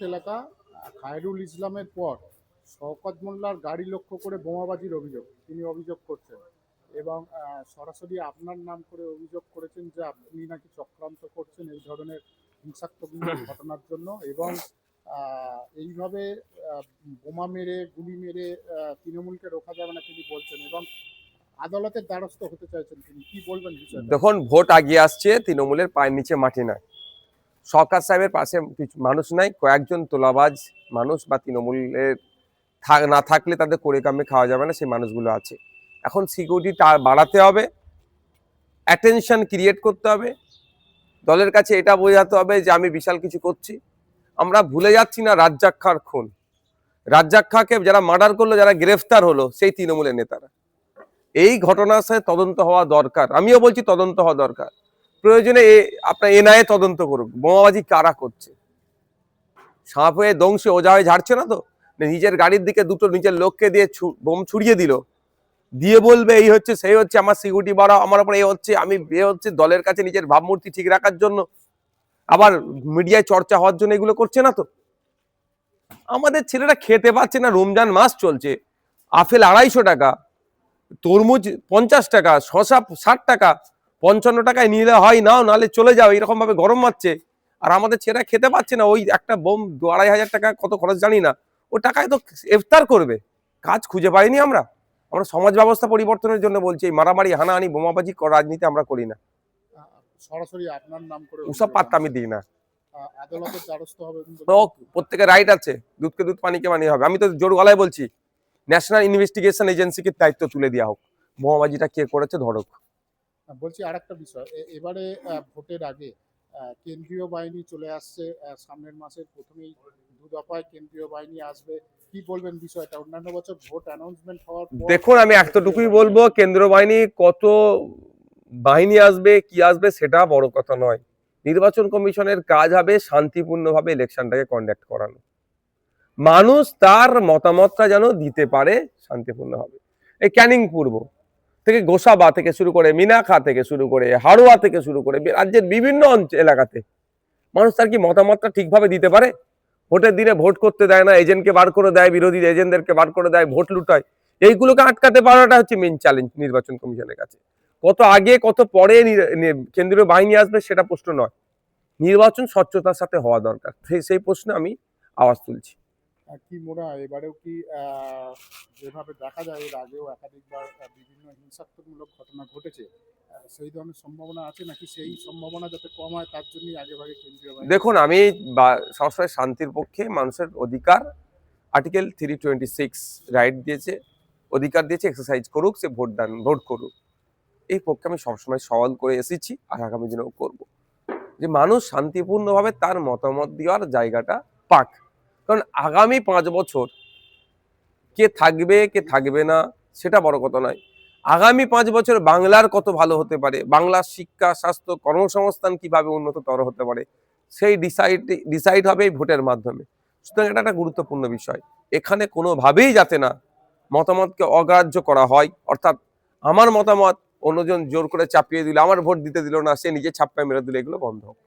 এলাকা খায়রুল ইসলামের পর শওকত মোল্লার গাড়ি লক্ষ্য করে বোমাবাজির অভিযোগ তিনি অভিযোগ করছেন এবং সরাসরি আপনার নাম করে অভিযোগ করেছেন যে আপনি নাকি চক্রান্ত করছেন এই ধরনের হিংসাত্মক ঘটনার জন্য এবং এইভাবে বোমা মেরে গুলি মেরে তৃণমূলকে রোখা যাবে না তিনি বলছেন এবং আদালতের দ্বারস্থ হতে চাইছেন তিনি কি বলবেন বিষয়টা? দেখুন, ভোট আগিয়ে আসছে, তৃণমূলের পায়ের নিচে মাটি নাই, সরকার সাহেবের পাশে মানুষ নাই, কয়েকজন তোলাবাজ মানুষ বা তৃণমূলের না থাকলে তাদের করে কামে খাওয়া যাবে না সেই মানুষগুলো আছে। এখন সিকিউরিটি বাড়াতে হবে, অ্যাটেনশন ক্রিয়েট করতে হবে, দলের কাছে এটা বোঝাতে হবে যে আমি বিশাল কিছু করছি। আমরা ভুলে যাচ্ছি না রাজ্জাক খাঁর খুন, রাজ্জাক খাঁকে যারা মার্ডার করলো, যারা গ্রেফতার হলো সেই তৃণমূলের নেতারা। এই ঘটনার সাথে তদন্ত হওয়া দরকার, আমিও বলছি তদন্ত হওয়া দরকার। প্রয়োজনে আপনার এনআইএ তদন্ত করুক বোমাবাজি কারা করছে। সাপ হয়ে দংশে ওজা হয়ে ঝাড়ছে না তো, নিজের গাড়ির দিকে দুটো নিজের লোককে দিয়ে বোম ছুড়িয়ে দিল, দিয়ে বলবে এই হচ্ছে সেই হচ্ছে, আমার সিকিউরিটি বাড়াও, আমার উপরে এ হচ্ছে, আমি এ হচ্ছে, দলের কাছে নিজের ভাবমূর্তি ঠিক রাখার জন্য, আবার মিডিয়ায় চর্চা হওয়ার জন্য এগুলো করছে না তো। আমাদের ছেলেরা খেতে পাচ্ছে না, রমজান মাস চলছে, আপেল 250 টাকা, তরমুজ 50 টাকা, শসা 60 টাকা, 55 টাকায় নিলে হয় নাও, নাহলে চলে যাও, এরকম ভাবে গরম মারছে। আর আমাদের ছেলেরা খেতে পাচ্ছে না, ওই একটা বোম 2500 টাকা কত খরচ জানি না, ও টাকায় তো ইফতার করবে। কাজ খুঁজে পাইনি আমরা সমাজ ব্যবস্থা পরিবর্তনের জন্য বলছি। এই মারামারি হানাহানি বোমাবাজি রাজনীতি আমরা করি না, সরাসরি আপনার নাম করে ওসব পাত্তা আমি দিই না। আদালতের দ্বারস্থ হবে, প্রত্যেকের রাইট আছে, দুধকে দুধ পানিকে পানি হবে। আমি তো জোর গলায় বলছি ন্যাশনাল ইনভেস্টিগেশন এজেন্সিকে দায়িত্ব তুলে দেওয়া হোক, বোমাবাজিটা কে করেছে ধরুক। বলছি আরেকটা বিষয়, এবারে ভোটের আগে কেন্দ্রীয় বাহিনী চলে আসছে, সামনের মাসের প্রথমেই 2 দফায় কেন্দ্রীয় বাহিনী আসবে, কি বলবেন বিষয়টা? অন্যান্য বছর ভোট অ্যানাউন্সমেন্ট হওয়ার পর দেখুন, আমি এতটুকুই বলবো, কেন্দ্র বাহিনী কত বাহিনী আসবে কি আসবে সেটা বড় কথা নয়। নির্বাচন কমিশনের কাজ হবে শান্তিপূর্ণভাবে ইলেকশনটাকে কন্ডাক্ট করানো, মানুষ তার মতামতটা যেন দিতে পারে শান্তিপূর্ণভাবে। এই ক্যানিং পূর্ব থেকে গোসাবা থেকে শুরু করে মিনাখা থেকে শুরু করে হাড়োয়া থেকে শুরু করে রাজ্যের বিভিন্ন এলাকাতে মানুষ তার কি মতামতটা ঠিকভাবে দিতে পারে? ভোটের দিনে ভোট করতে দেয় না, এজেন্টকে বার করে দেয়, বিরোধী এজেন্টদেরকে বার করে দেয়, ভোট লুটায়। এইগুলোকে আটকাতে পারাটা হচ্ছে মেইন চ্যালেঞ্জ নির্বাচন কমিশনের কাছে। কত আগে কত পরে কেন্দ্রীয় বাহিনী আসবে সেটা প্রশ্ন নয়, নির্বাচন স্বচ্ছতার সাথে হওয়া দরকার, সেই প্রশ্নে আমি আওয়াজ তুলছি। কি মনে হয় এবারেও কি যেভাবে দেখা যায় এর আগেও একাধিকবার বিভিন্ন হিংসাত্মকমূলক ঘটনা ঘটেছে, সেই ধরনের সম্ভাবনা আছে নাকি সেই সম্ভাবনা যাতে কম হয় তার জন্যই আগেভাগে কেন্দ্রীয় বাহিনী? দেখুন, আমি সবসময় শান্তির পক্ষে, মানুষের অধিকার আর্টিকেল 326 রাইট দিয়েছে, অধিকার দিয়েছে, এক্সারসাইজ করুক, সে ভোট করুক, এই পক্ষে আমি সবসময় সওয়াল করে এসেছি আর আগামী দিনেও করব, যে মানুষ শান্তিপূর্ণভাবে তার মতামত দেওয়ার জায়গাটা পাক। কারণ আগামী 5 বছর কে থাকবে কে থাকবে না সেটা বড় কথা নয়, আগামী 5 বছর বাংলার কত ভালো হতে পারে, বাংলার শিক্ষা, স্বাস্থ্য, কর্মসংস্থান কিভাবে উন্নততর হতে পারে, সেই ডিসাইড হবে এই ভোটের মাধ্যমে। সুতরাং এটা একটা গুরুত্বপূর্ণ বিষয়, এখানে কোনোভাবেই যাতে না মতামতকে অগ্রাহ্য করা হয়, অর্থাৎ আমার মতামত অন্যজন জোর করে চাপিয়ে দিল, আমার ভোট দিতে দিল না, সে নিজে ছাপ্পায় মেরে দিল, এগুলো বন্ধ হোক।